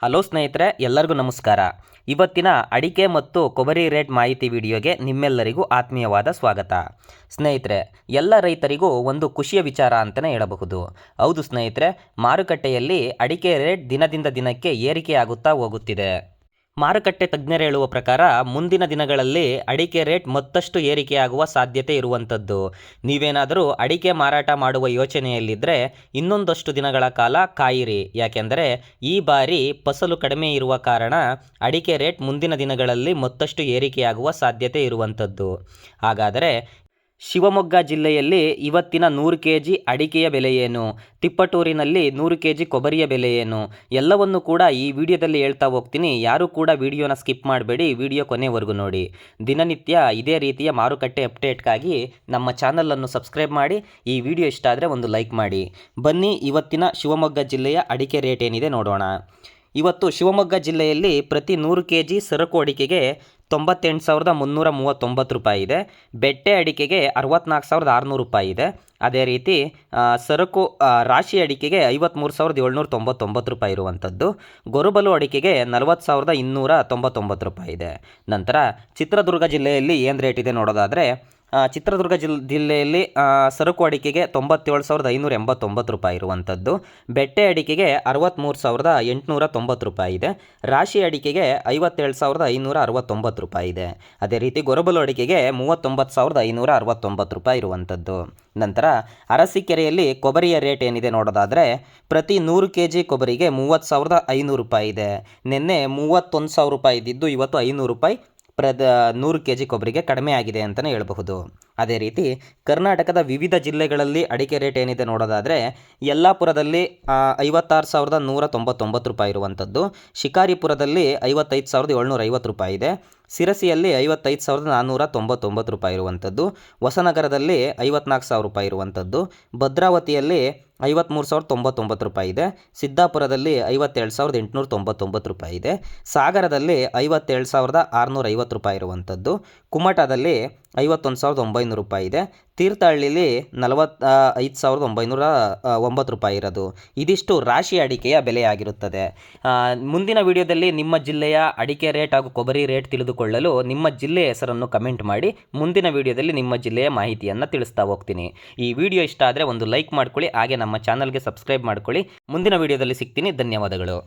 Hello ಸ್ನೇಹಿತರೆ, ಎಲ್ಲರಿಗೂ ನಮಸ್ಕಾರ. ಇವತ್ತಿನ ಅಡಿಕೆ ಮತ್ತು ಕೊಬ್ಬರಿ ರೇಟ್ ಮಾಹಿತಿ ವಿಡಿಯೋಗೆ ನಿಮ್ಮೆಲ್ಲರಿಗೂ ಆತ್ಮೀಯವಾದ ಸ್ವಾಗತ. ಸ್ನೇಹಿತರೆ, ಎಲ್ಲ ರೈತರಿಗೂ ಒಂದು ಖುಷಿಯ ವಿಚಾರ ಅಂತಲೇ ಹೇಳಬಹುದು. ಹೌದು ಸ್ನೇಹಿತರೆ, ಮಾರುಕಟ್ಟೆಯಲ್ಲಿ ಅಡಿಕೆ ರೇಟ್ ದಿನದಿಂದ ದಿನಕ್ಕೆ ಏರಿಕೆಯಾಗುತ್ತಾ ಹೋಗುತ್ತಿದೆ. ಮಾರುಕಟ್ಟೆ ತಜ್ಞರು ಹೇಳುವ ಪ್ರಕಾರ ಮುಂದಿನ ದಿನಗಳಲ್ಲಿ ಅಡಿಕೆ ರೇಟ್ ಮತ್ತಷ್ಟು ಏರಿಕೆಯಾಗುವ ಸಾಧ್ಯತೆ ಇರುವಂಥದ್ದು. ನೀವೇನಾದರೂ ಅಡಿಕೆ ಮಾರಾಟ ಮಾಡುವ ಯೋಚನೆಯಲ್ಲಿದ್ದರೆ ಇನ್ನೊಂದಷ್ಟು ದಿನಗಳ ಕಾಲ ಕಾಯಿರಿ. ಯಾಕೆಂದರೆ ಈ ಬಾರಿ ಫಸಲು ಕಡಿಮೆ ಇರುವ ಕಾರಣ ಅಡಿಕೆ ರೇಟ್ ಮುಂದಿನ ದಿನಗಳಲ್ಲಿ ಮತ್ತಷ್ಟು ಏರಿಕೆಯಾಗುವ ಸಾಧ್ಯತೆ ಇರುವಂಥದ್ದು. ಹಾಗಾದರೆ ಶಿವಮೊಗ್ಗ ಜಿಲ್ಲೆಯಲ್ಲಿ ಇವತ್ತಿನ 100 kg ಅಡಿಕೆಯ ಬೆಲೆ ಏನು, ತಿಪ್ಪಟೂರಿನಲ್ಲಿ 100 kg ಕೊಬ್ಬರಿಯ ಬೆಲೆ ಏನು, ಎಲ್ಲವನ್ನು ಕೂಡ ಈ ವಿಡಿಯೋದಲ್ಲಿ ಹೇಳ್ತಾ ಹೋಗ್ತೀನಿ. ಯಾರೂ ಕೂಡ ವಿಡಿಯೋನ ಸ್ಕಿಪ್ ಮಾಡಬೇಡಿ, ವಿಡಿಯೋ ಕೊನೆವರೆಗೂ ನೋಡಿ. ದಿನನಿತ್ಯ ಇದೇ ರೀತಿಯ ಮಾರುಕಟ್ಟೆ ಅಪ್ಡೇಟ್ಗಾಗಿ ನಮ್ಮ ಚಾನಲನ್ನು ಸಬ್ಸ್ಕ್ರೈಬ್ ಮಾಡಿ. ಈ ವಿಡಿಯೋ ಇಷ್ಟ ಆದರೆ ಒಂದು ಲೈಕ್ ಮಾಡಿ. ಬನ್ನಿ ಇವತ್ತಿನ ಶಿವಮೊಗ್ಗ ಜಿಲ್ಲೆಯ ಅಡಿಕೆ ರೇಟ್ ಏನಿದೆ ನೋಡೋಣ. ಇವತ್ತು ಶಿವಮೊಗ್ಗ ಜಿಲ್ಲೆಯಲ್ಲಿ ಪ್ರತಿ 100 kg ಸರಕು ಅಡಿಕೆಗೆ 98,339 ರೂಪಾಯಿ ಇದೆ. ಬೆಟ್ಟೆ ಅಡಿಕೆಗೆ 64,600 ರೂಪಾಯಿ ಇದೆ. ಅದೇ ರೀತಿ ಸರಕು ರಾಶಿ ಅಡಿಕೆಗೆ 53,799 ರೂಪಾಯಿ ಇರುವಂಥದ್ದು. ಗೊರುಬಲು ಅಡಿಕೆಗೆ 40,299 ರೂಪಾಯಿ ಇದೆ. ನಂತರ ಚಿತ್ರದುರ್ಗ ಜಿಲ್ಲೆಯಲ್ಲಿ ಏನು ರೇಟ್ ಇದೆ ನೋಡೋದಾದರೆ, ಚಿತ್ರದುರ್ಗ ಜಿಲ್ಲೆಯಲ್ಲಿ ಸರಕು ಅಡಿಕೆಗೆ 97,589 ರೂಪಾಯಿ ಇರುವಂಥದ್ದು. ಬೆಟ್ಟೆ ಅಡಿಕೆಗೆ 63,890 ರೂಪಾಯಿ ಇದೆ. ರಾಶಿ ಅಡಿಕೆಗೆ 57,569 ರೂಪಾಯಿ ಇದೆ. ಅದೇ ರೀತಿ ಗೊರಬಲು ಅಡಿಕೆಗೆ 39,569 ರೂಪಾಯಿ ಇರುವಂಥದ್ದು. ನಂತರ ಅರಸೀಕೆರೆಯಲ್ಲಿ ಕೊಬ್ಬರಿಯ ರೇಟ್ ಏನಿದೆ ನೋಡೋದಾದರೆ, ಪ್ರತಿ 100 kg ಕೊಬ್ಬರಿಗೆ 30,500 ರೂಪಾಯಿ ಇದೆ. ನಿನ್ನೆ 31,000 ರೂಪಾಯಿ ಇದ್ದಿದ್ದು ಇವತ್ತು 500 ರೂಪಾಯಿ 100 kg ಕೊಬ್ಬರಿಗೆ ಕಡಿಮೆ ಆಗಿದೆ ಅಂತಲೇ ಹೇಳಬಹುದು. ಅದೇ ರೀತಿ ಕರ್ನಾಟಕದ ವಿವಿಧ ಜಿಲ್ಲೆಗಳಲ್ಲಿ ಅಡಿಕೆ ರೇಟ್ ಏನಿದೆ ನೋಡೋದಾದರೆ, ಯಲ್ಲಾಪುರದಲ್ಲಿ 56,199 ರೂಪಾಯಿ ಇರುವಂಥದ್ದು. ಶಿಕಾರಿಪುರದಲ್ಲಿ 55,750 ರೂಪಾಯಿ ಇದೆ. ಸಿರಸಿಯಲ್ಲಿ 55,499 ರೂಪಾಯಿ ಇರುವಂಥದ್ದು. ಹೊಸನಗರದಲ್ಲಿ 54,000 ರೂಪಾಯಿ ಇರುವಂಥದ್ದು. ಭದ್ರಾವತಿಯಲ್ಲಿ 53,099 ರೂಪಾಯಿ ಇದೆ. ಸಿದ್ದಾಪುರದಲ್ಲಿ 57,899 ರೂಪಾಯಿ ಇದೆ. ಸಾಗರದಲ್ಲಿ 57,650 ರೂಪಾಯಿ ಇರುವಂಥದ್ದು. ಕುಮಟಾದಲ್ಲಿ 51,900 ರೂಪಾಯಿ ಇದೆ. ತೀರ್ಥಹಳ್ಳಿಲಿ 45,909 ರೂಪಾಯಿ ಇರೋದು. ಇದಿಷ್ಟು ರಾಶಿ ಅಡಿಕೆಯ ಬೆಲೆಯಾಗಿರುತ್ತದೆ. ಮುಂದಿನ ವಿಡಿಯೋದಲ್ಲಿ ನಿಮ್ಮ ಜಿಲ್ಲೆಯ ಅಡಿಕೆ ರೇಟ್ ಹಾಗೂ ಕೊಬ್ಬರಿ ರೇಟ್ ತಿಳಿದುಕೊಳ್ಳಲು ನಿಮ್ಮ ಜಿಲ್ಲೆಯ ಹೆಸರನ್ನು ಕಮೆಂಟ್ ಮಾಡಿ. ಮುಂದಿನ ವಿಡಿಯೋದಲ್ಲಿ ನಿಮ್ಮ ಜಿಲ್ಲೆಯ ಮಾಹಿತಿಯನ್ನು ತಿಳಿಸ್ತಾ ಹೋಗ್ತೀನಿ. ಈ ವಿಡಿಯೋ ಇಷ್ಟ ಆದರೆ ಒಂದು ಲೈಕ್ ಮಾಡ್ಕೊಳ್ಳಿ, ಹಾಗೆ ನಮ್ಮ ಚಾನಲ್ಗೆ ಸಬ್ಸ್ಕ್ರೈಬ್ ಮಾಡ್ಕೊಳ್ಳಿ. ಮುಂದಿನ ವಿಡಿಯೋದಲ್ಲಿ ಸಿಗ್ತೀನಿ. ಧನ್ಯವಾದಗಳು.